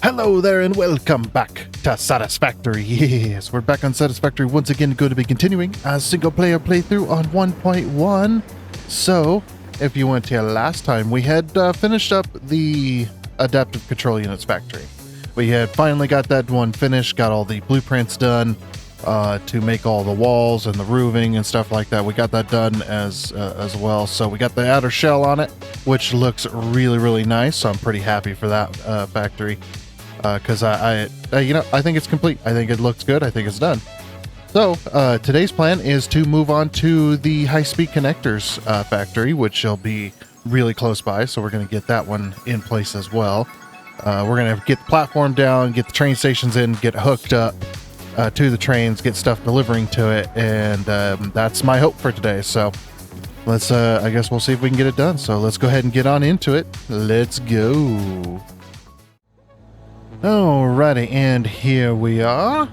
Hello there and welcome back to Satisfactory. Yes, we're back on Satisfactory once again, going to be continuing a single player playthrough on 1.1. So, if you went here last time, we had finished up the adaptive control units factory. We had finally got that one finished, got all the blueprints done to make all the walls and the roofing and stuff like that. We got that done as well. So we got the outer shell on it, which looks really nice. So I'm pretty happy for that factory. Because I think it's complete. I think it looks good. I think it's done. So today's plan is to move on to the high-speed connectors factory, which will be really close by. So we're going to get that one in place as well. We're going to get the platform down, get the train stations in, get hooked up to the trains, get stuff delivering to it, and that's my hope for today. So let's, I guess we'll see if we can get it done. So let's go ahead and get on into it. Let's go. Alrighty, and here we are.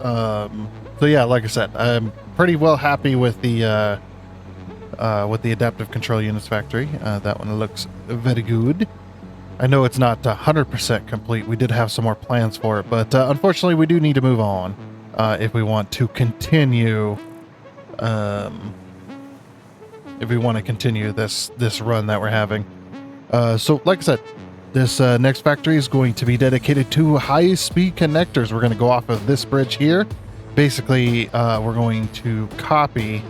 So yeah, like I said, I'm pretty well happy with the adaptive control units factory. That one looks very good. I know it's not 100% complete. We did have some more plans for it, but unfortunately, we do need to move on if we want to continue. If we want to continue this run that we're having. So, like I said. This next factory is going to be dedicated to high-speed connectors. We're going to go off of this bridge here. Basically, we're going to copy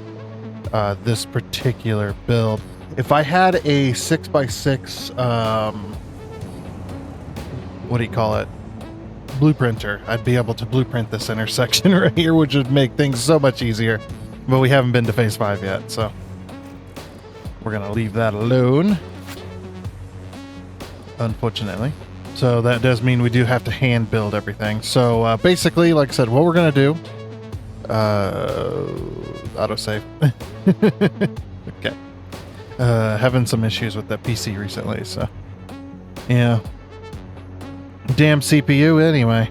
this particular build. If I had a 6x6, what do you call it? Blueprinter, I'd be able to blueprint this intersection right here, which would make things so much easier. But we haven't been to phase 5 yet, so we're going to leave that alone. Unfortunately. So that does mean we do have to hand build everything. So basically, like I said, what we're going to do... autosave. Okay. Having some issues with that PC recently, so... Yeah. Damn CPU anyway.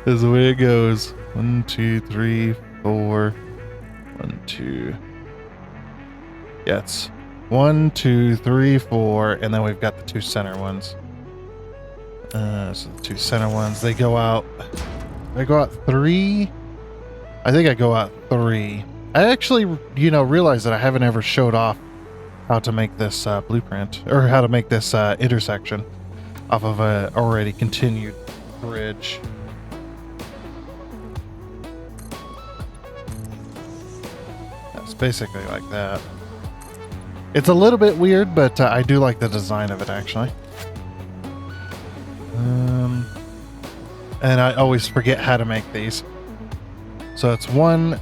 That's the way it goes. 1, 2, 3, 4... 1, 2... Yeah, it's... 1, 2, 3, 4, and then we've got the two center ones. So the two center ones, they go out 3. I think I go out 3. I actually, realized that I haven't ever showed off how to make this blueprint, or how to make this intersection off of a already continued bridge. That's basically like that. It's a little bit weird, but I do like the design of it, actually. And I always forget how to make these. So it's 1...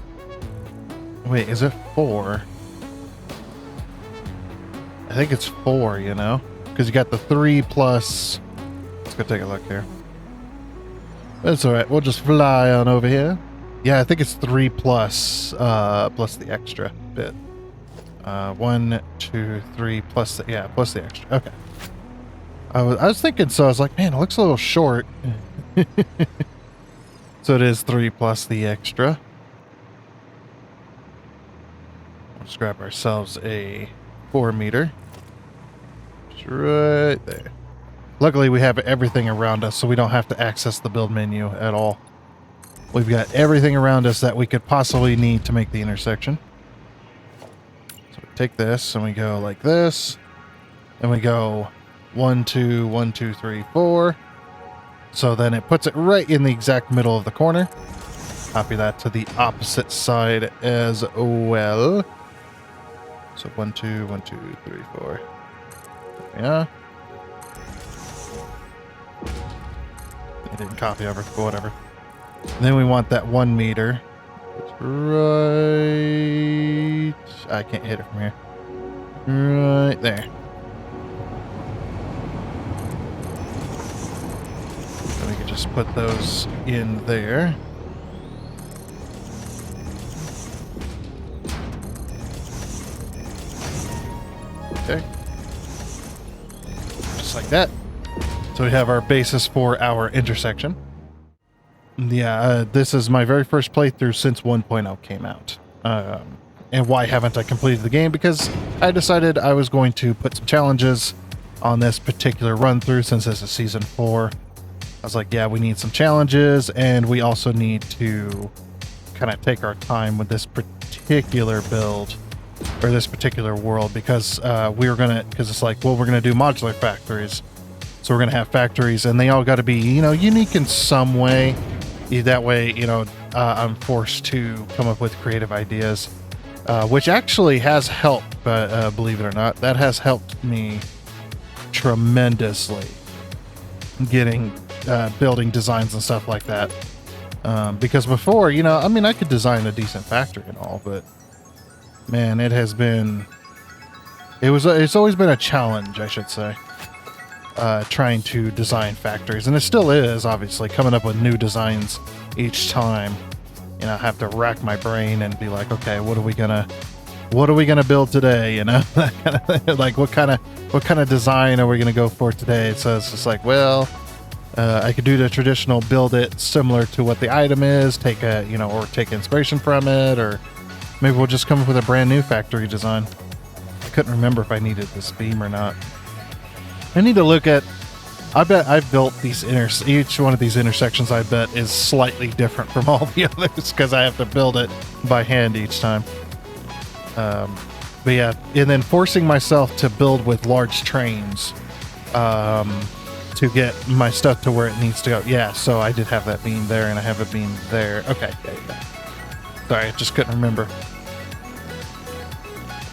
Wait, is it 4? I think it's 4, Because you got the 3 plus... Let's go take a look here. That's alright, we'll just fly on over here. Yeah, I think it's 3 plus the extra bit. 1, 2, 3 plus the plus the extra. Okay. I was thinking, so I was like, man, it looks a little short. So it is 3 plus the extra. Let's grab ourselves a 4 meter. Just right there. Luckily, we have everything around us, so we don't have to access the build menu at all. We've got everything around us that we could possibly need to make the intersection. Take this and we go like this, and we go 1, 2, 1, 2, 3, 4. So then it puts it right in the exact middle of the corner. Copy that to the opposite side as well. So 1, 2, 1, 2, 3, 4. Yeah. I didn't copy over, but whatever. And then we want that 1 meter. Right... I can't hit it from here. Right there. So we can just put those in there. Okay. Just like that. So we have our basis for our intersection. Yeah, this is my very first playthrough since 1.0 came out. And why haven't I completed the game? Because I decided I was going to put some challenges on this particular run through since this is season 4. I was like, yeah, we need some challenges, and we also need to kind of take our time with this particular build or this particular world, because because it's like, well, we're gonna do modular factories, so we're gonna have factories, and they all got to be, you know, unique in some way. That way, you know, I'm forced to come up with creative ideas, which actually has helped. Believe it or not, that has helped me tremendously getting building designs and stuff like that. Because before, you know, I mean, I could design a decent factory and all, but man, it's always been a challenge, I should say, trying to design factories, and it still is, obviously, coming up with new designs each time. You know, I have to rack my brain and be like, okay, what are we gonna build today? You know, like what kind of design are we gonna go for today? So it's just like, well, I could do the traditional build it similar to what the item is, take inspiration from it, or maybe we'll just come up with a brand new factory design. I couldn't remember if I needed this beam or not. I need to look at, I bet I've built these each one of these intersections, I bet, is slightly different from all the others, because I have to build it by hand each time. But yeah, and then forcing myself to build with large trains to get my stuff to where it needs to go. Yeah, so I did have that beam there, and I have a beam there. Okay, yeah. Sorry, I just couldn't remember.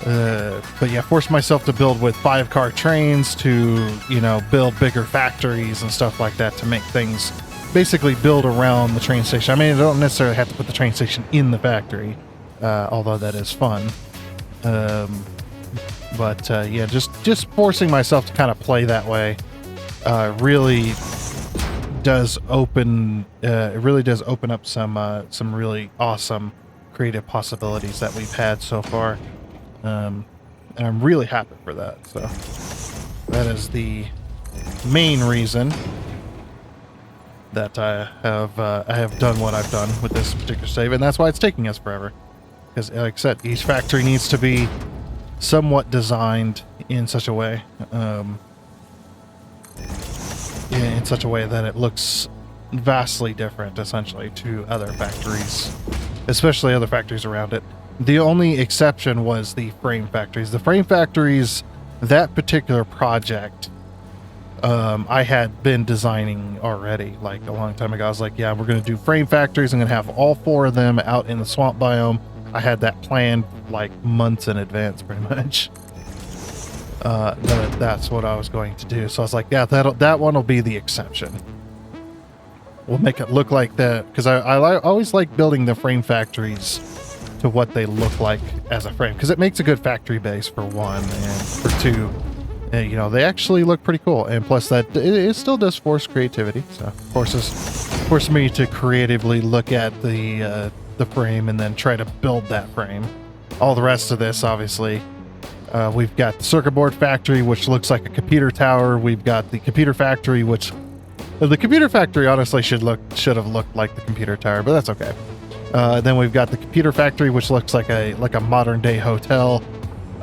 But yeah, force myself to build with 5-car trains to, you know, build bigger factories and stuff like that to make things basically build around the train station. I mean, I don't necessarily have to put the train station in the factory, although that is fun. But yeah, just forcing myself to kind of play that way really does open up some really awesome creative possibilities that we've had so far. And I'm really happy for that. So that is the main reason that I have done what I've done with this particular save, and that's why it's taking us forever. Because, like I said, each factory needs to be somewhat designed in such a way, that it looks vastly different, essentially, to other factories, especially other factories around it. The only exception was the frame factories. The frame factories, that particular project, I had been designing already, like a long time ago. I was like, yeah, we're going to do frame factories. I'm going to have all 4 of them out in the swamp biome. I had that planned like months in advance, pretty much. That's what I was going to do. So I was like, yeah, that one will be the exception. We'll make it look like that, because I always like building the frame factories to what they look like as a frame, because it makes a good factory base for 1, and for 2, you know, they actually look pretty cool. And plus that it still does force creativity, so force me to creatively look at the frame and then try to build that frame. All the rest of this, obviously, we've got the circuit board factory, which looks like a computer tower. We've got the computer factory, which the computer factory honestly should have looked like the computer tower, but that's okay. Then we've got the computer factory, which looks like a modern day hotel,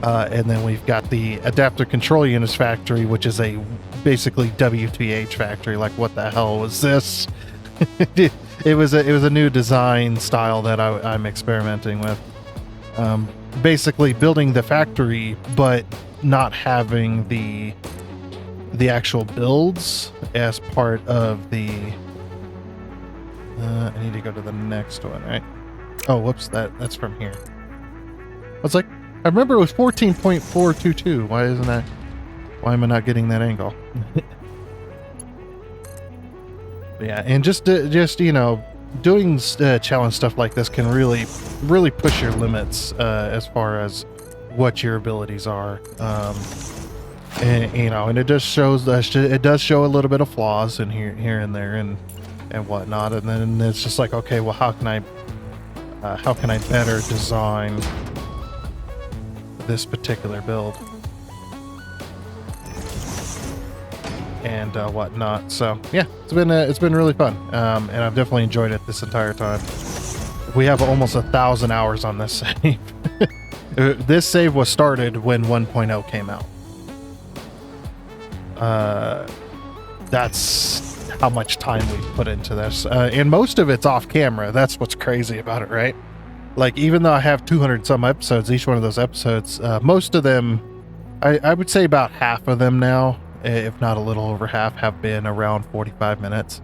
and then we've got the adaptive control units factory, which is a basically WTH factory. Like, what the hell was this? It was a new design style that I'm experimenting with. Basically building the factory, but not having the actual builds as part of the. I need to go to the next one, right? Oh, whoops! That's from here. I was like, I remember it was 14.422. Why isn't that? Why am I not getting that angle? Yeah, and just you know, doing challenge stuff like this can really push your limits as far as what your abilities are. And you know, and it just shows it does show a little bit of flaws in here and there and whatnot. And then it's just like, okay, well, how can I better design this particular build and whatnot. So yeah, it's been really fun, and I've definitely enjoyed it this entire time. We have almost 1,000 hours on this save. This save was started when 1.0 came out. That's how much time we put into this. And most of it's off camera. That's what's crazy about it, right? Like, even though I have 200 some episodes, each one of those episodes, most of them, I would say about half of them now, if not a little over half, have been around 45 minutes.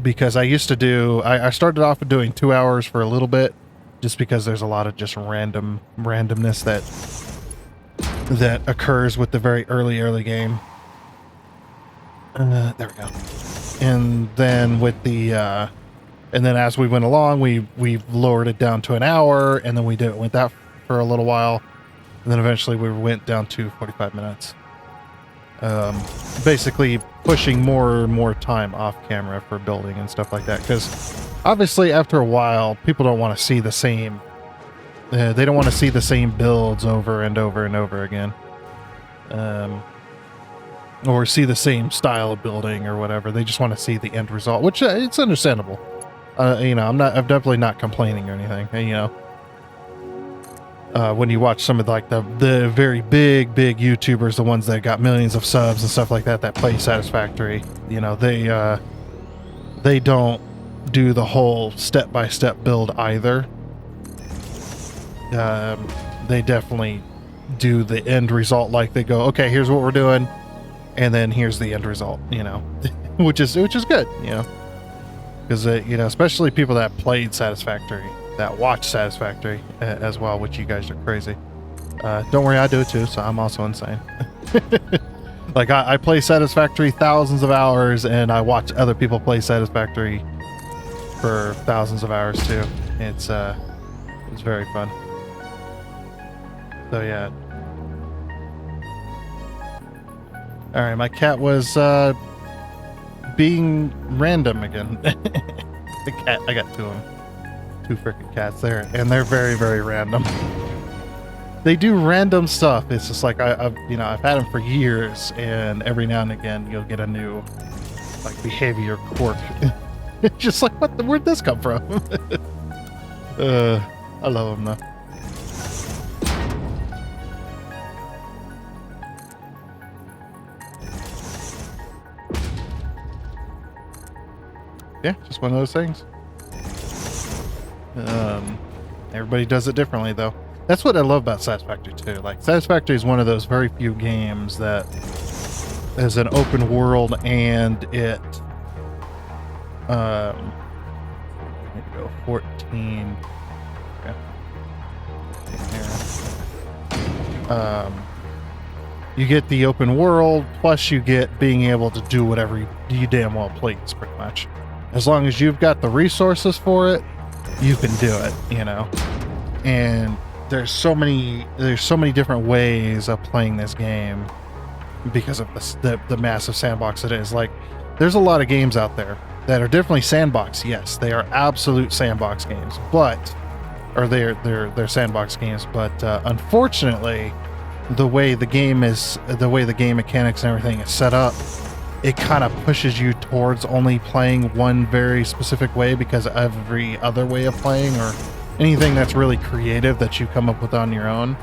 Because I used to do, I started off with doing 2 hours for a little bit, just because there's a lot of just randomness that occurs with the very early game. There we go. And then with the, and then as we went along, we lowered it down to an hour, and then went that for a little while, and then eventually we went down to 45 minutes. Basically pushing more and more time off camera for building and stuff like that, because obviously after a while people don't want to see the same they don't want to see the same builds over and over and over again, or see the same style of building or whatever. They just want to see the end result, which it's understandable. I'm definitely not complaining or anything. When you watch some of the very big YouTubers, the ones that got millions of subs and stuff like that play Satisfactory, they don't do the whole step-by-step build either. They definitely do the end result. Like, they go, okay, here's what we're doing, and then here's the end result, which is good, because especially people that played Satisfactory, that watch Satisfactory as well, which you guys are crazy. Don't worry, I do it too, so I'm also insane. Like, I play Satisfactory thousands of hours, and I watch other people play Satisfactory for thousands of hours too. It's very fun. So yeah. All right, my cat was being random again. The cat, I got two freaking cats there, and they're very, very random. They do random stuff. It's just like I've had them for years, and every now and again you'll get a new behavior quirk. Just like, where'd this come from? I love them though. Yeah, just one of those things. Everybody does it differently, though. That's what I love about Satisfactory 2. Like, Satisfactory is one of those very few games that is an open world, and it I need to go 14. Yeah. You get the open world, plus you get being able to do whatever you damn well please, pretty much. As long as you've got the resources for it, you can do it, And there's so many different ways of playing this game because of the massive sandbox it is. Like, there's a lot of games out there that are definitely sandbox. Yes, they are absolute sandbox games, they're sandbox games. But unfortunately, the way the game mechanics and everything is set up, it kind of pushes you towards only playing one very specific way, because every other way of playing, or anything that's really creative that you come up with on your own,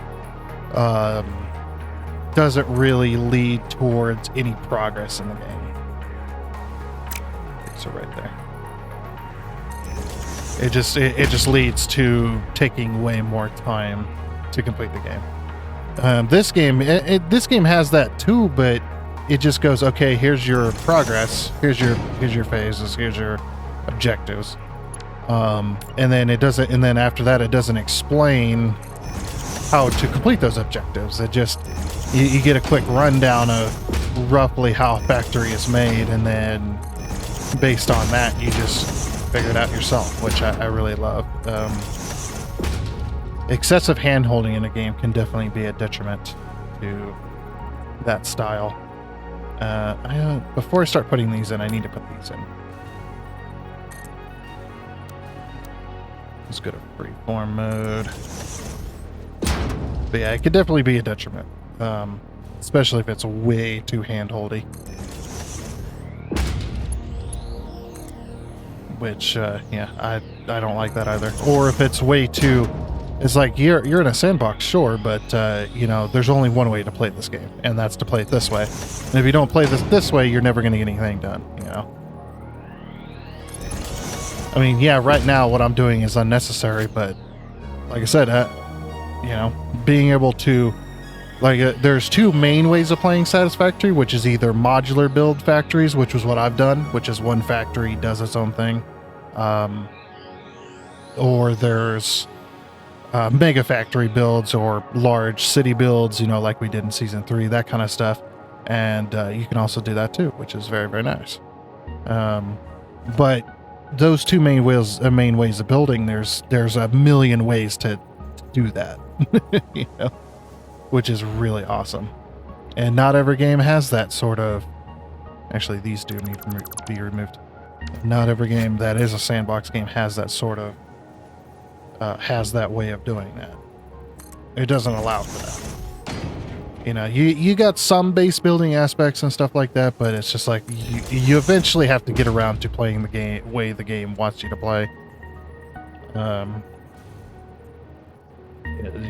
doesn't really lead towards any progress in the game. So right there. It just leads to taking way more time to complete the game. This game has that too, but it just goes, okay, here's your progress, here's your phases, here's your objectives, and then after that it doesn't explain how to complete those objectives. It just you get a quick rundown of roughly how a factory is made, and then based on that you just figure it out yourself, which I really love. Excessive hand-holding in a game can definitely be a detriment to that style. Before I start putting these in, I need to put these in. Let's go to freeform mode. But yeah, it could definitely be a detriment, especially if it's way too hand-holdy. Which, yeah, I don't like that either. Or if it's way too It's like you're in a sandbox, sure, but you know, there's only one way to play this game, and that's to play it this way. And if you don't play this way, you're never going to get anything done, you know. I mean, yeah, right now what I'm doing is unnecessary, but like I said, you know, being able to, like, there's two main ways of playing Satisfactory, which is either modular build factories, which was what I've done, which is one factory does its own thing, or there's mega factory builds or large city builds, you know, like we did in season 3, that kind of stuff. And you can also do that too, which is very, very nice. But those two main ways of building, there's a million ways to do that, you know, which is really awesome. And not every game has that sort of, actually these do need to be removed. Not every game that is a sandbox game has that sort of, has that way of doing that. It doesn't allow for that. You know, you got some base building aspects and stuff like that, but it's just like you eventually have to get around to playing the game way the game wants you to play.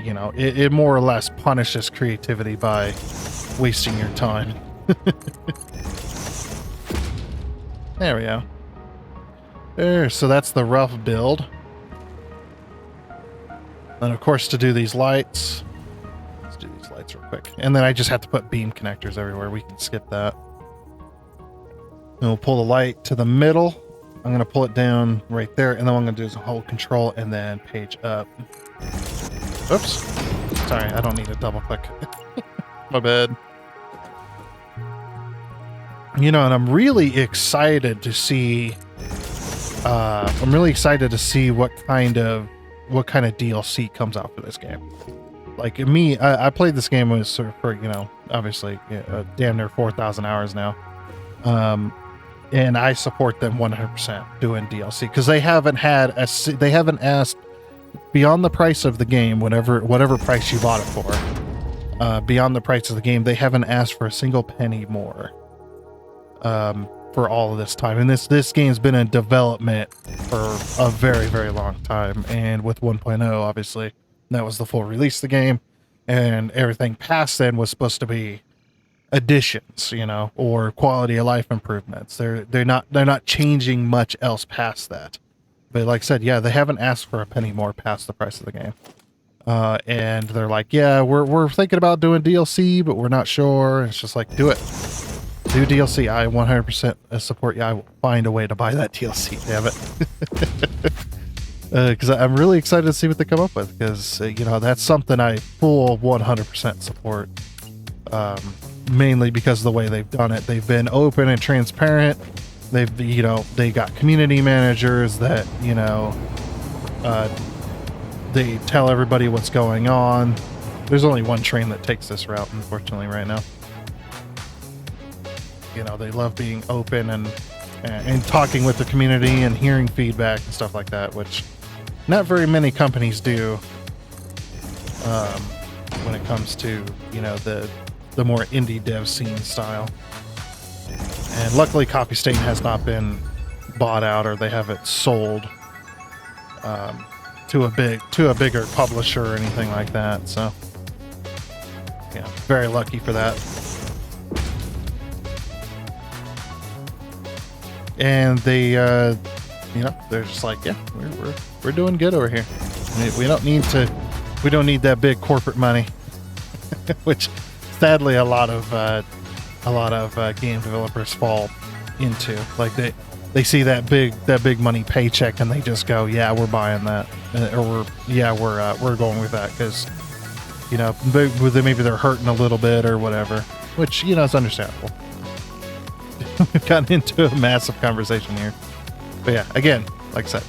You know, it more or less punishes creativity by wasting your time. There we go. There, so that's the rough build. And of course, to do these lights, let's do these lights real quick. And then I just have to put beam connectors everywhere. We can skip that. And we'll pull the light to the middle. I'm going to pull it down right there. And then what I'm going to do is hold control and then page up. Oops. Sorry, I don't need to double click. My bad. You know, and I'm really excited to see, what kind of DLC comes out for this game. Like me, I played this game with for, you know, obviously damn near 4,000 hours now. And I support them 100% doing DLC because they haven't asked beyond the price of the game, whatever price you bought it for, beyond the price of the game, they haven't asked for a single penny more. For all of this time, and this game's been in development for a very, very long time, and with 1.0 obviously that was the full release of the game, and everything past then was supposed to be additions, you know, or quality of life improvements. They're not changing much else past that. But like I said, yeah, they haven't asked for a penny more past the price of the game, and they're like, yeah, we're thinking about doing DLC, but we're not sure. It's just like, do it. Do DLC. I 100% support you. I will find a way to buy that DLC. Damn it. Because I'm really excited to see what they come up with. Because, you know, that's something I full 100% support. Mainly because of the way they've done it. They've been open and transparent. They've, you know, they got community managers that, you know, they tell everybody what's going on. There's only one train that takes this route, unfortunately, right now. You know, they love being open and talking with the community and hearing feedback and stuff like that, which not very many companies do when it comes to, you know, the more indie dev scene style. And luckily Coffee Stain has not been bought out, or they have it sold to a bigger publisher or anything like that. So yeah, very lucky for that. And they, you know, they're just like, yeah, we're doing good over here. We don't need that big corporate money, which sadly a lot of game developers fall into. Like they see that big money paycheck and they just go, yeah, we're buying that, or we're going with that because, you know, maybe they're hurting a little bit or whatever, which, you know, is understandable. We've gotten into a massive conversation here, but yeah, again, like I said,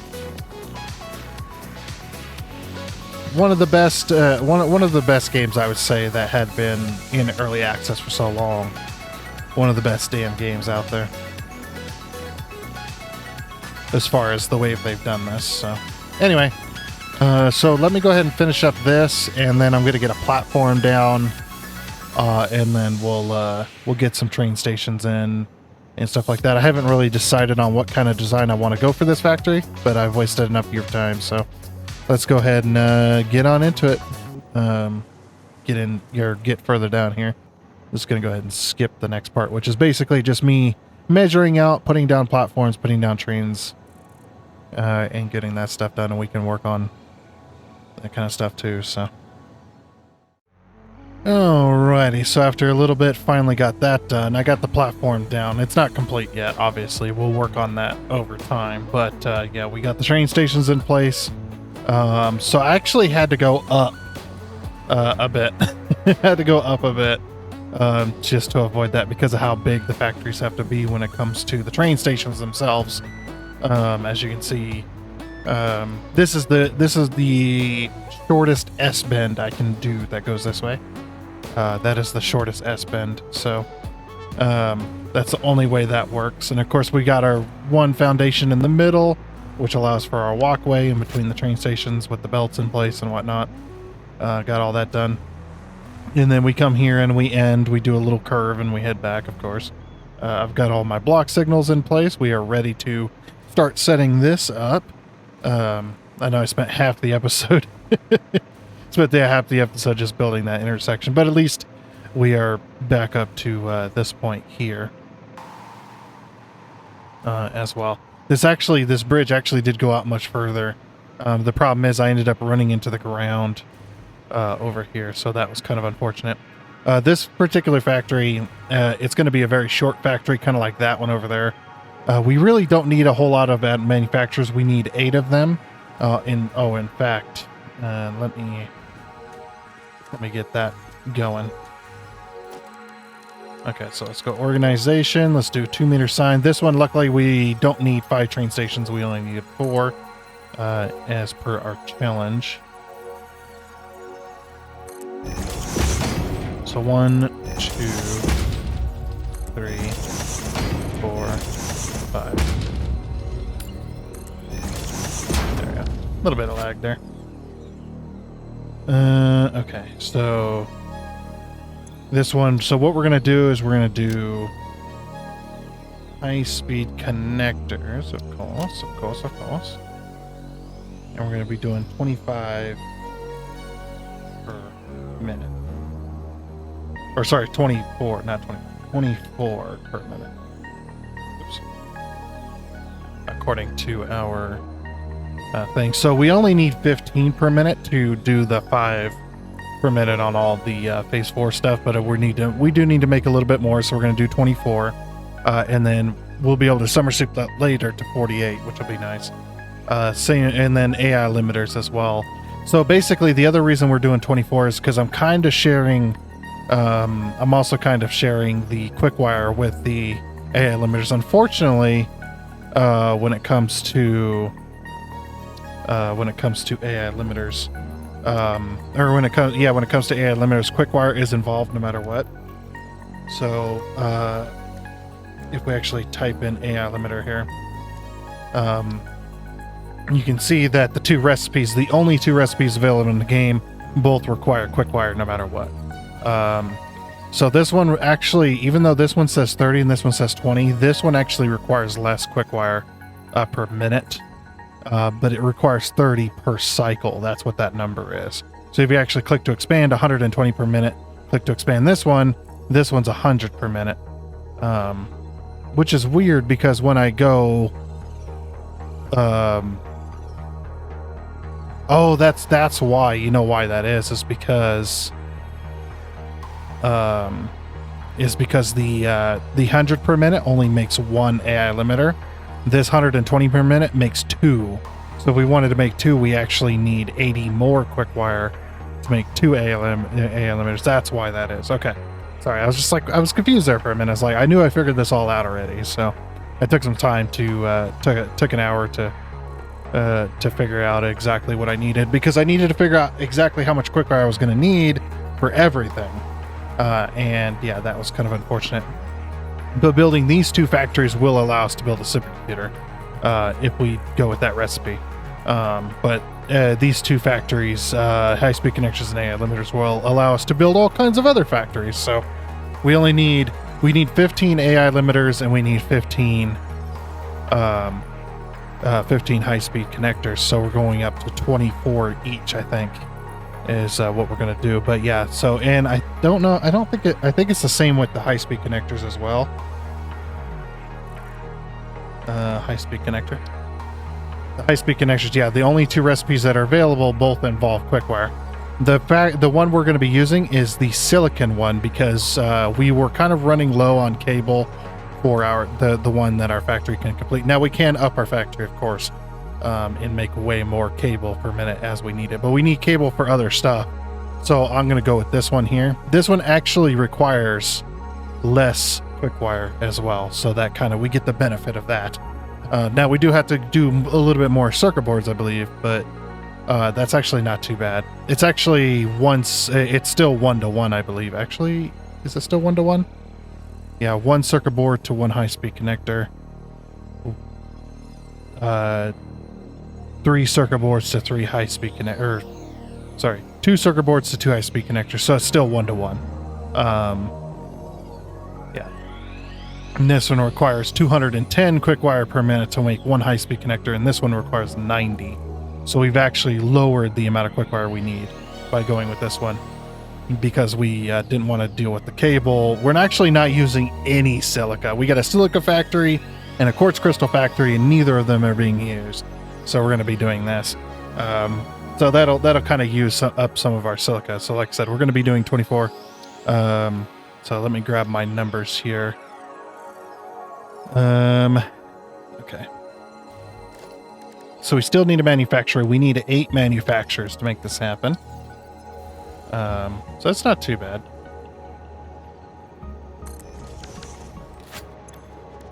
one of the best one of the best games I would say that had been in early access for so long. One of the best damn games out there as far as the way they've done this. So anyway, so let me go ahead and finish up this, and then I'm going to get a platform down, and then we'll get some train stations in and stuff like that. I haven't really decided on what kind of design I want to go for this factory, but I've wasted enough of your time, so let's go ahead and get on into it. Get further down here. I'm just going to go ahead and skip the next part, which is basically just me measuring out, putting down platforms, putting down trains, and getting that stuff done, and we can work on that kind of stuff too, so. Alrighty, so after a little bit, finally got that done. I got the platform down. It's not complete yet, obviously. We'll work on that over time, but yeah, we got the train stations in place. So I actually had to go up a bit. Had to go up a bit just to avoid that because of how big the factories have to be when it comes to the train stations themselves. As you can see, this is the shortest S bend I can do that goes this way. That is the shortest S bend, so that's the only way that works. And of course, we got our one foundation in the middle, which allows for our walkway in between the train stations with the belts in place and whatnot. Got all that done. And then we come here and we do a little curve and we head back, of course. I've got all my block signals in place. We are ready to start setting this up. I know I spent half the episode just building that intersection, but at least we are back up to this point here as well. This bridge actually did go out much further. The problem is I ended up running into the ground over here, so that was kind of unfortunate. This particular factory, it's going to be a very short factory, kind of like that one over there. We really don't need a whole lot of manufacturers. We need 8 of them. In fact, let me get that going. Okay, so let's go organization. Let's do a 2-meter sign. This one, luckily, we don't need 5 train stations. We only need 4, as per our challenge. So 1, 2, 3, 4, 5. There we go. A little bit of lag there. Okay, so this one. So what we're gonna do is we're gonna do high-speed connectors, of course, and we're gonna be doing 25 per minute. Or sorry, 24, not 20, 24 per minute. Oops. According to our thing. So we only need 15 per minute to do the 5 per minute on all the phase 4 stuff, but we do need to make a little bit more, so we're going to do 24, and then we'll be able to somersault that later to 48, which will be nice. And then AI limiters as well. So basically, the other reason we're doing 24 is because I'm kind of sharing. I'm also kind of sharing the quick wire with the AI limiters. Unfortunately, when it comes to AI limiters, when it comes to AI limiters, quick wire is involved no matter what. So if we actually type in AI limiter here, you can see that the only 2 recipes available in the game, both require quick wire no matter what. So this one actually, even though this one says 30 and this one says 20, this one actually requires less quick wire per minute, but it requires 30 per cycle. That's what that number is. So if you actually click to expand, 120 per minute, click to expand this one's 100 per minute, which is weird because when I go, that's why. You know why that is because the 100 per minute only makes 1 AI limiter. This 120 per minute makes 2. So if we wanted to make 2, we actually need 80 more quick wire to make 2 AI limiters. That's why that is. Okay. Sorry, I was confused there for a minute. I was like, I knew I figured this all out already. So it took some time took an hour to figure out exactly what I needed, because I needed to figure out exactly how much quick wire I was going to need for everything. And yeah, that was kind of unfortunate. But building these 2 factories will allow us to build a supercomputer if we go with that recipe. But these 2 factories, high-speed connectors and AI limiters, will allow us to build all kinds of other factories. So we need 15 AI limiters and we need 15 15 high-speed connectors, so we're going up to 24 each, I think, is what we're going to do. But yeah, so, and I don't know, I think it's the same with the high-speed connectors as well. High-speed connector. The high-speed connectors, yeah, the only two recipes that are available both involve quickwire. The one we're going to be using is the silicon one, because we were kind of running low on cable for the one that our factory can complete. Now we can up our factory, of course, and make way more cable per minute as we need it, but we need cable for other stuff. So I'm going to go with this one here. This one actually requires less quickwire as well, so that kind of, we get the benefit of that. Now we do have to do a little bit more circuit boards, I believe, but that's actually not too bad. It's actually it's still 1-to-1, I believe. Actually, is it still 1-to-1? Yeah, 1 circuit board to 1 high-speed connector. 3 circuit boards to 3 high-speed connector. Sorry, 2 circuit boards to 2 high-speed connectors. So it's still 1-to-1. Yeah. And this one requires 210 quick wire per minute to make 1 high-speed connector, and this one requires 90. So we've actually lowered the amount of quick wire we need by going with this one, because we didn't want to deal with the cable. We're actually not using any silica. We got a silica factory and a quartz crystal factory, and neither of them are being used. So we're going to be doing this. So that'll kind of use up some of our silica. So like I said, we're going to be doing 24. So let me grab my numbers here. Okay. So we still need a manufacturer. We need 8 manufacturers to make this happen. So that's not too bad.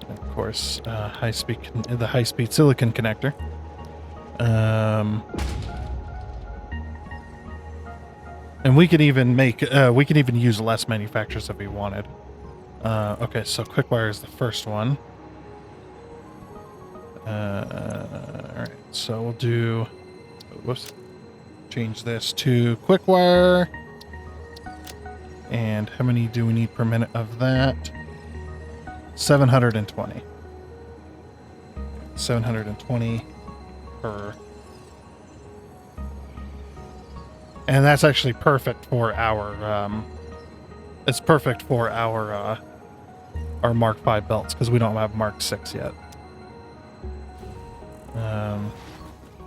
And of course, the high-speed silicon connector. And we could even use less manufacturers if we wanted. Okay, so quickwire is the first one. Alright, so we'll do, change this to quickwire. And how many do we need per minute of that? 720. 720 per. And that's actually perfect for our, it's perfect for our Mark 5 belts, because we don't have Mark 6 yet.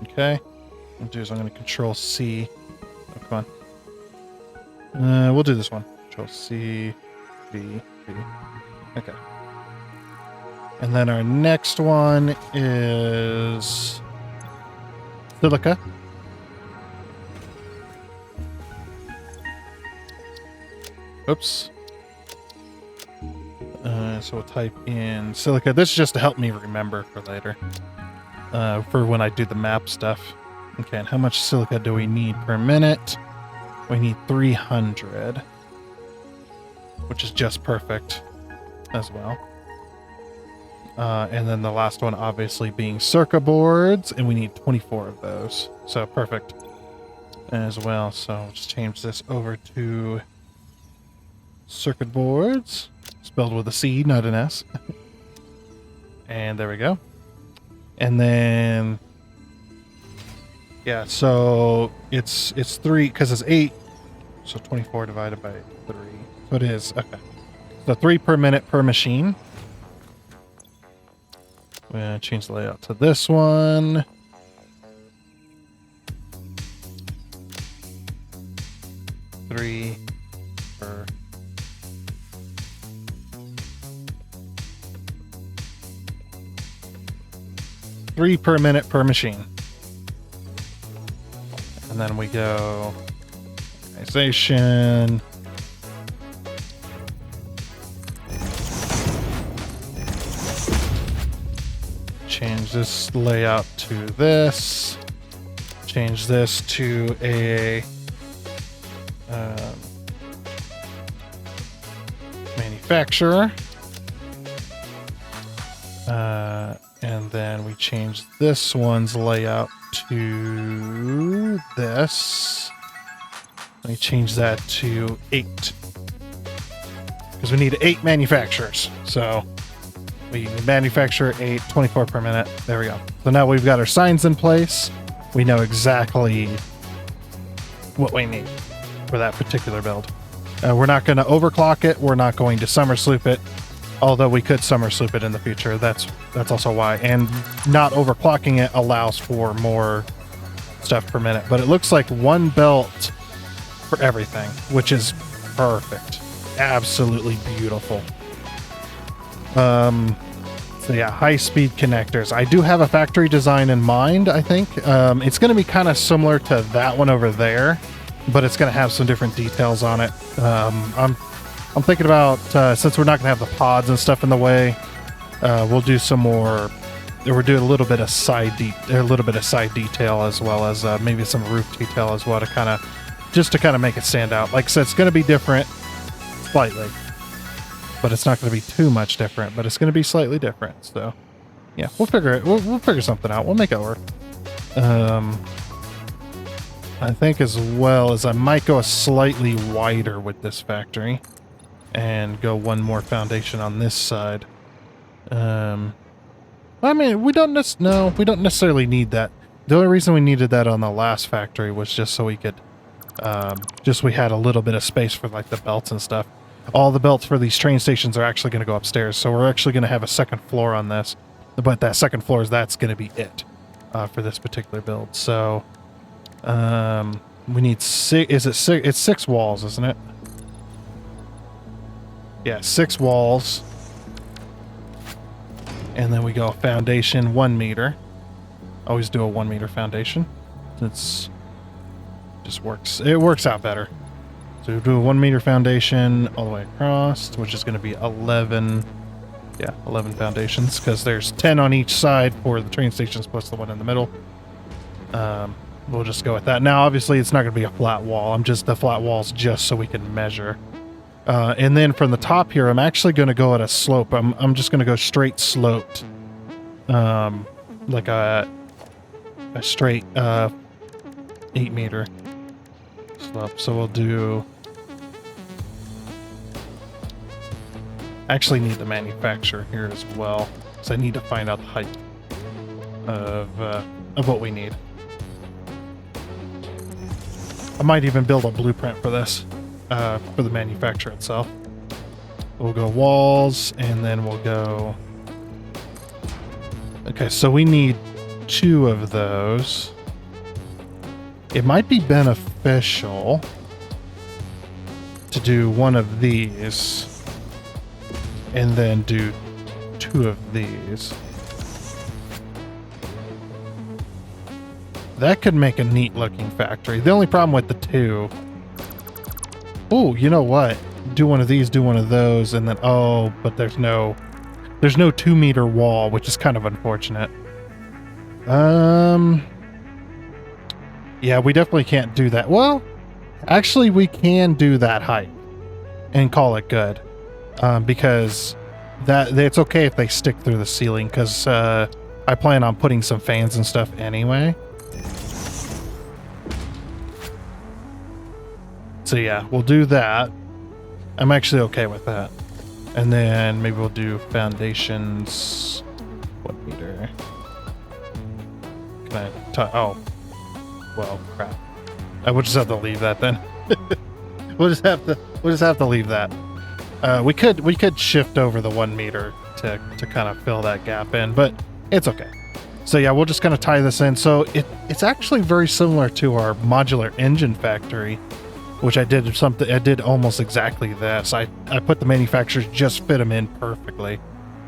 Okay. What I'll do is I'm going to Control C. Oh, come on. We'll do this one. Control C, V, V. Okay. And then our next one is silica. Oops. So we'll type in silica. This is just to help me remember for later. For when I do the map stuff. Okay, and how much silica do we need per minute? We need 300. Which is just perfect as well. And then the last one obviously being circuit boards, and we need 24 of those. So perfect as well. So I'll just change this over to circuit boards, spelled with a C, not an S. And there we go. And then, yeah, so it's 3, because it's 8, so 24 divided by 3. So it is, okay. So 3 per minute per machine. We're going to change the layout to this one. Three per. Three per minute per machine. And then we go organization. Change this layout to this. Change this to a manufacturer. And then we change this one's layout to this. Let me change that to 8. Because we need 8 manufacturers. So We manufacture 8, 24 per minute. There we go. So now we've got our signs in place. We know exactly what we need for that particular build. We're not going to overclock it. We're not going to summer sloop it, although we could summer sloop it in the future. That's also why. And not overclocking it allows for more stuff per minute. But it looks like one belt for everything, which is perfect. Absolutely beautiful. So yeah, high-speed connectors. I do have a factory design in mind, I think. It's going to be kind of similar to that one over there, but it's going to have some different details on it. I'm thinking about, since we're not going to have the pods and stuff in the way, we'll do some more. We're doing a little bit of side detail, as well as maybe some roof detail as well, to kind of make it stand out. Like I said, it's going to be different slightly, but it's not going to be too much different, but it's going to be slightly different. So yeah, we'll figure something out. We'll make it work. I think as well as I might go a slightly wider with this factory and go one more foundation on this side. I mean, we don't necessarily need that. The only reason we needed that on the last factory was just so we could, we had a little bit of space for like the belts and stuff. All the belts for these train stations are actually going to go upstairs, so we're actually going to have a second floor on this. But that second floor that's going to be it for this particular build. So we need six. It's 6 walls, isn't it? Yeah, 6 walls. And then we go foundation 1 meter. Always do a 1 meter foundation. It works out better. So we'll do a 1 meter foundation all the way across, which is going to be 11 foundations, because there's 10 on each side for the train stations plus the one in the middle. We'll just go with that. Now, obviously, it's not going to be a flat wall. The flat walls just so we can measure. And then from the top here, I'm actually going to go at a slope. I'm just going to go straight sloped, like a straight 8 meter slope. So we'll do. Actually, need the manufacturer here as well, so I need to find out the height of what we need. I might even build a blueprint for this. For the manufacturer itself. We'll go walls, and then we'll go... Okay, so we need 2 of those. It might be beneficial to do 1 of these, and then do 2 of these. That could make a neat looking factory. The only problem with the 2... Oh, you know what? Do 1 of these, do 1 of those, and then but there's no 2 meter wall, which is kind of unfortunate. Yeah, we definitely can't do that. Well, actually, we can do that height and call it good, because it's okay if they stick through the ceiling, because I plan on putting some fans and stuff anyway. So yeah, we'll do that. I'm actually okay with that. And then maybe we'll do foundations. What meter? Can I well, crap. I will just have to leave that then. We'll just have to leave that. We could shift over the 1 meter to kind of fill that gap in, but it's okay. So yeah, we'll just kind of tie this in. So it's actually very similar to our modular engine factory, which I did almost exactly this. I put the manufacturers, just fit them in perfectly.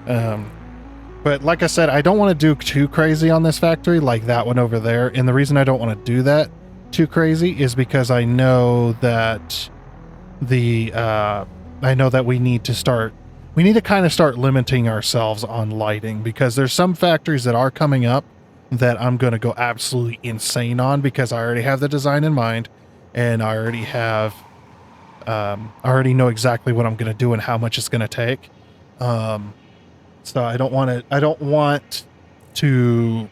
But like I said, I don't want to do too crazy on this factory like that one over there. And the reason I don't want to do that too crazy is because I know that we need to kind of start limiting ourselves on lighting, because there's some factories that are coming up that I'm going to go absolutely insane on, because I already have the design in mind. And I already have, I already know exactly what I'm going to do and how much it's going to take. So I don't want to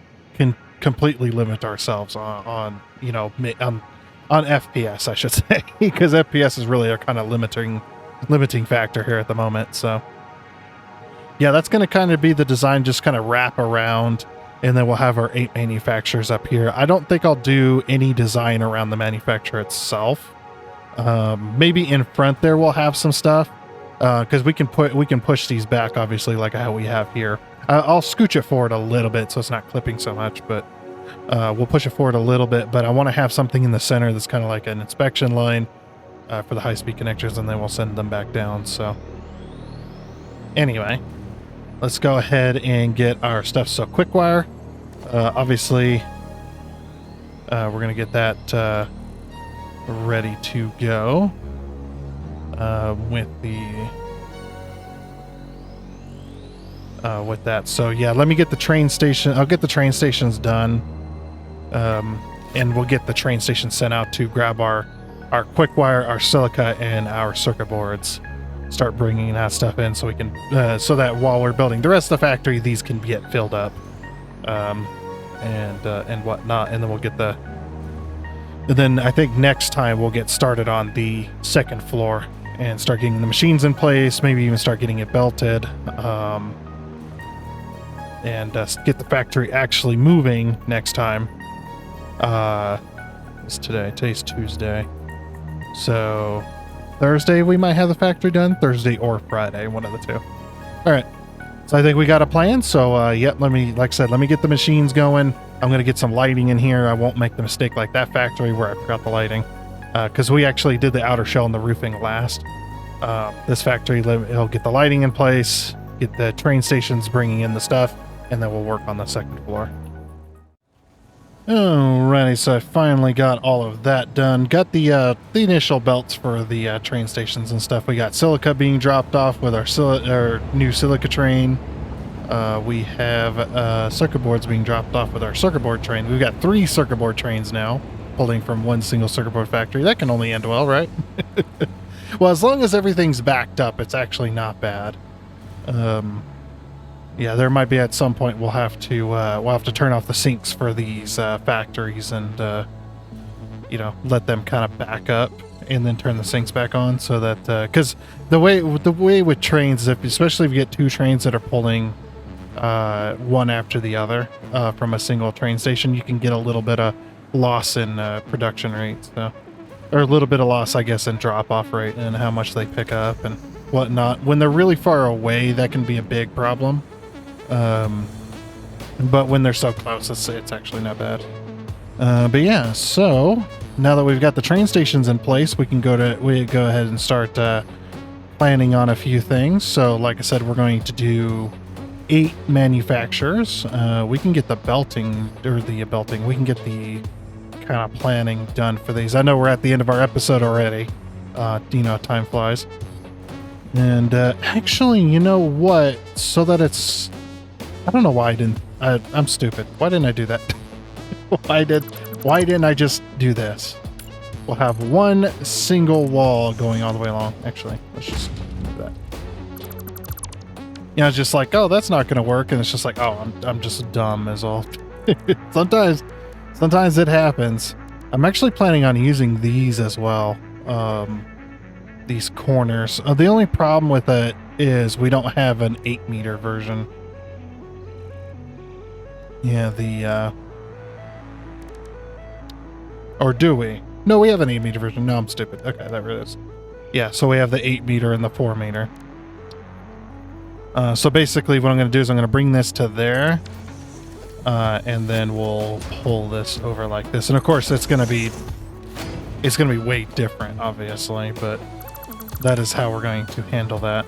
completely limit ourselves on FPS, I should say, because FPS is really a kind of limiting factor here at the moment. So yeah, that's going to kind of be the design, just kind of wrap around, and then we'll have our 8 manufacturers up here. I don't think I'll do any design around the manufacturer itself. Maybe in front there we'll have some stuff, because we can push these back, obviously, like how we have here. I'll scooch it forward a little bit so it's not clipping so much, but we'll push it forward a little bit. But I want to have something in the center that's kind of like an inspection line for the high-speed connectors, and then we'll send them back down. So anyway, let's go ahead and get our stuff. So quick wire, obviously, we're going to get that ready to go with the with that. So yeah, let me get the train station. I'll get the train stations done, and we'll get the train station sent out to grab our quick wire, our silica, and our circuit boards. Start bringing that stuff in so we can so that while we're building the rest of the factory, these can get filled up, and whatnot. And then we'll get the. And then I think next time we'll get started on the second floor and start getting the machines in place. Maybe even start getting it belted. And get the factory actually moving next time. It's today. Today's Tuesday. So Thursday we might have the factory done. Thursday or Friday, one of the two. All right. So I think we got a plan. So yep, let me get the machines going. I'm going to get some lighting in here. I won't make the mistake like that factory where I forgot the lighting. Because we actually did the outer shell and the roofing last. This factory, it'll get the lighting in place, get the train stations bringing in the stuff, and then we'll work on the second floor. Alrighty, so I finally got all of that done. Got the initial belts for the train stations and stuff. We got silica being dropped off with our new silica train. We have circuit boards being dropped off with our circuit board train. We've got 3 circuit board trains now, pulling from one single circuit board factory. That can only end well, right? Well, as long as everything's backed up, it's actually not bad. Yeah, there might be at some point we'll have to turn off the sinks for these factories and you know, let them kind of back up and then turn the sinks back on, so that because the way with trains, especially if you get 2 trains that are pulling one after the other from a single train station, you can get a little bit of loss in production rates, so, or a little bit of loss, I guess, in drop-off rate and how much they pick up and whatnot. When they're really far away, that can be a big problem. But when they're so close, it's actually not bad. But yeah, so now that we've got the train stations in place, we go ahead and start planning on a few things. So like I said, we're going to do 8 manufacturers. We can get the belting, we can get the kind of planning done for these. I know we're at the end of our episode already. You know, time flies. And actually, you know what? So that it's... I don't know why I didn't... I'm stupid. Why didn't I do that? Why didn't I just do this? We'll have one single wall going all the way along. Actually, let's just do that. You know, it's just like, oh, that's not going to work. And it's just like, oh, I'm just dumb as all. Sometimes it happens. I'm actually planning on using these as well. These corners. The only problem with it is we don't have an 8-meter version. Yeah, or do we? No, we have an 8-meter version. No, I'm stupid. Okay, there it is. Yeah, so we have the 8-meter and the 4-meter. So basically what I'm going to do is I'm going to bring this to there. And then we'll pull this over like this. And of course, it's going to be way different, obviously, but that is how we're going to handle that.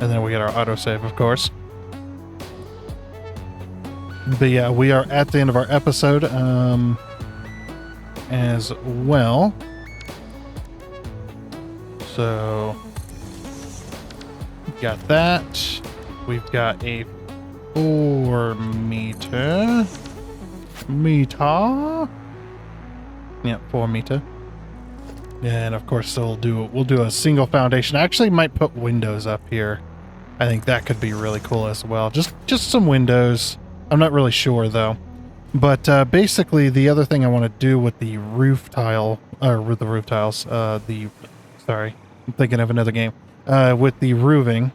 And then we get our autosave, of course. But yeah, we are at the end of our episode as well. So, got that. We've got a 4-meter. Yeah, 4-meter. And of course, we'll do a single foundation. I actually might put windows up here. I think that could be really cool as well. Just some windows. I'm not really sure though. But basically, the other thing I want to do with the roof tile, or with the roof tiles, sorry, I'm thinking of another game. With the roofing,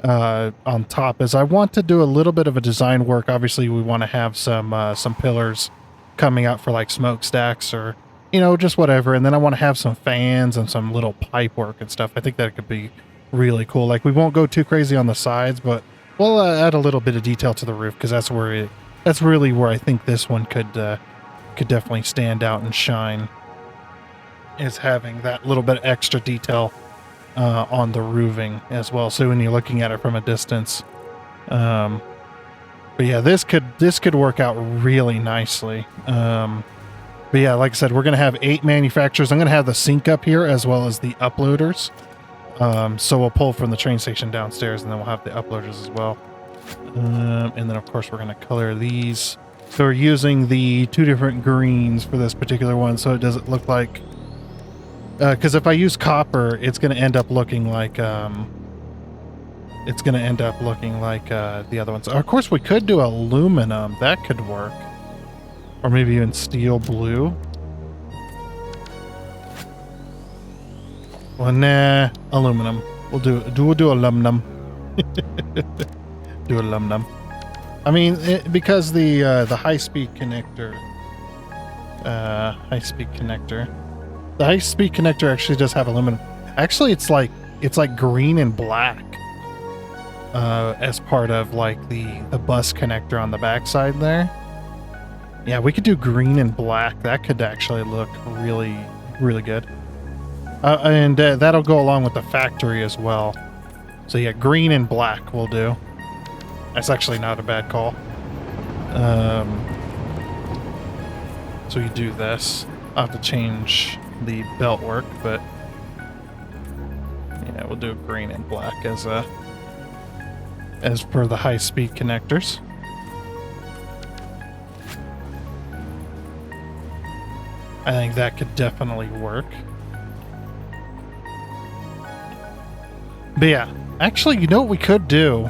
on top is I want to do a little bit of a design work. Obviously, we want to have some pillars coming out for like smokestacks or, you know, just whatever. And then I want to have some fans and some little pipe work and stuff. I think that could be really cool. Like, we won't go too crazy on the sides, but we'll add a little bit of detail to the roof, because that's really where I think this one could definitely stand out and shine, is having that little bit extra detail on the roofing as well. So when you're looking at it from a distance, but yeah, this could work out really nicely. But yeah, like I said, we're gonna have 8 manufacturers. I'm gonna have the sink up here as well as the uploaders. So we'll pull from the train station downstairs, and then we'll have the uploaders as well. And then of course we're gonna color these. So we're using the 2 different greens for this particular one, so it doesn't look like. Because if I use copper, it's going to end up looking like the other ones. Of course, we could do aluminum. That could work. Or maybe even steel blue. Well, nah, aluminum. We'll do aluminum. Do aluminum. I mean, because the high-speed connector. The high-speed connector actually does have aluminum. Actually, it's like green and black as part of like the bus connector on the backside there. Yeah, we could do green and black. That could actually look really, really good. And that'll go along with the factory as well. So yeah, green and black will do. That's actually not a bad call. So you do this. I'll have to change the belt work, but yeah, we'll do green and black as per the high-speed connectors. I think that could definitely work. But yeah, actually, you know what we could do?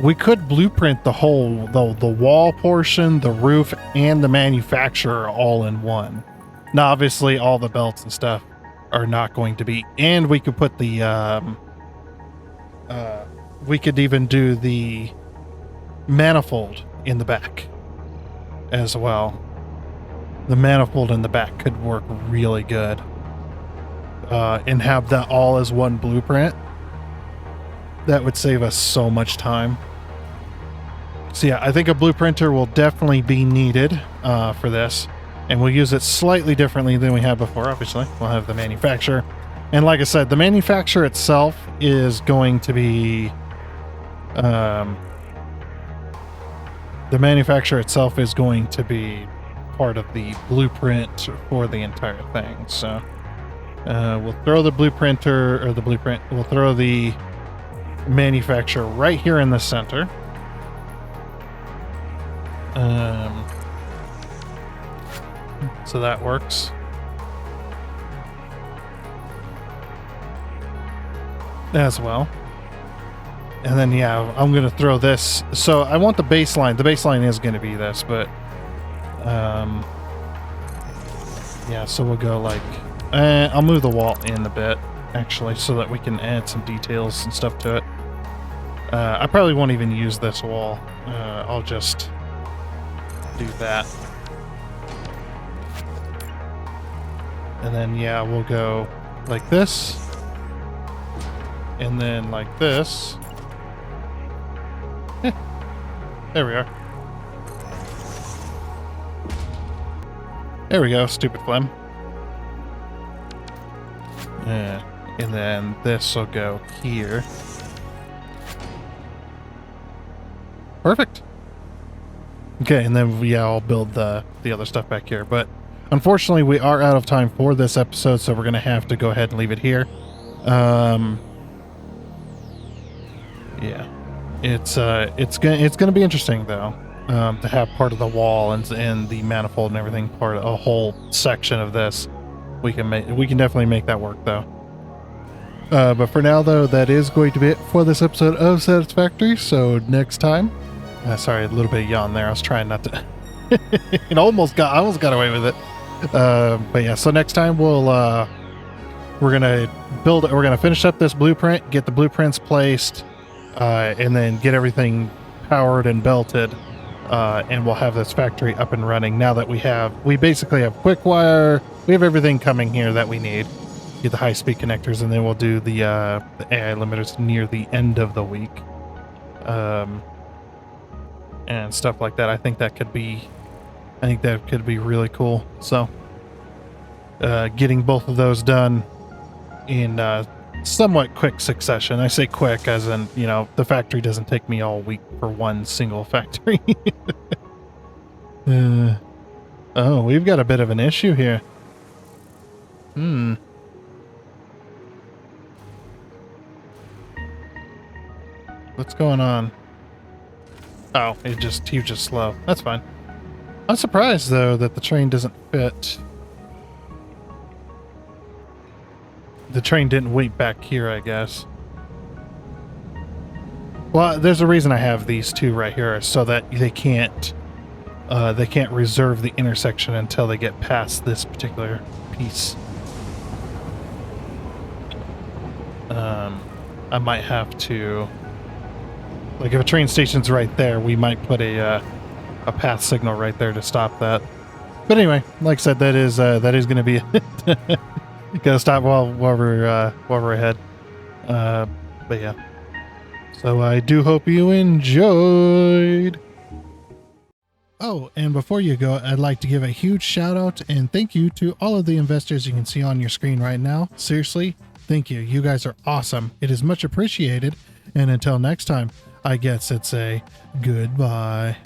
We could blueprint the whole, the wall portion, the roof, and the manufacturer all in one. Now, obviously, all the belts and stuff are not going to be, and we could put the, we could even do the manifold in the back as well. The manifold in the back could work really good. And have that all as one blueprint. That would save us so much time. So yeah, I think a blueprinter will definitely be needed for this. And we'll use it slightly differently than we have before, obviously. We'll have the manufacturer. And like I said, the manufacturer itself is going to be... the manufacturer itself is going to be part of the blueprint for the entire thing. So we'll throw the we'll throw the manufacturer right here in the center. So that works. As well. And then, yeah, I'm going to throw this. So I want the baseline. The baseline is going to be this, but... yeah, so we'll go like... I'll move the wall in a bit, actually, so that we can add some details and stuff to it. I probably won't even use this wall. I'll just do that. And then, yeah, we'll go like this. And then like this. There we are. There we go, stupid phlegm. Yeah, and then this will go here. Perfect. Okay, and then yeah, I'll build the other stuff back here. But unfortunately, we are out of time for this episode, so we're gonna have to go ahead and leave it here. Yeah, it's gonna be interesting though, to have part of the wall and the manifold and everything part of a whole section of this. We can definitely make that work though. But for now though, that is going to be it for this episode of Satisfactory. So next time, sorry, a little bit of yawn there. I was trying not to. I almost got away with it. But yeah, so next time we're gonna finish up this blueprint, get the blueprints placed, and then get everything powered and belted, and we'll have this factory up and running now that we basically have quick wire. We have everything coming here that we need. Get the high-speed connectors, and then we'll do the AI limiters near the end of the week, and stuff like that. I think that could be really cool. So getting both of those done in somewhat quick succession. I say quick as in, you know, the factory doesn't take me all week for one single factory. Oh, we've got a bit of an issue here. What's going on? Oh, he was just slow. That's fine. I'm surprised though that the train doesn't fit. The train didn't wait back here, I guess. Well, there's a reason I have these two right here, so that they can't reserve the intersection until they get past this particular piece. I might have to, like, if a train station's right there, we might put a path signal right there to stop that. But anyway, like I said, that is going to be it. Gotta stop while we're ahead. But yeah. So I do hope you enjoyed. Oh, and before you go, I'd like to give a huge shout out and thank you to all of the investors you can see on your screen right now. Seriously, thank you. You guys are awesome. It is much appreciated. And until next time, I guess it's a goodbye.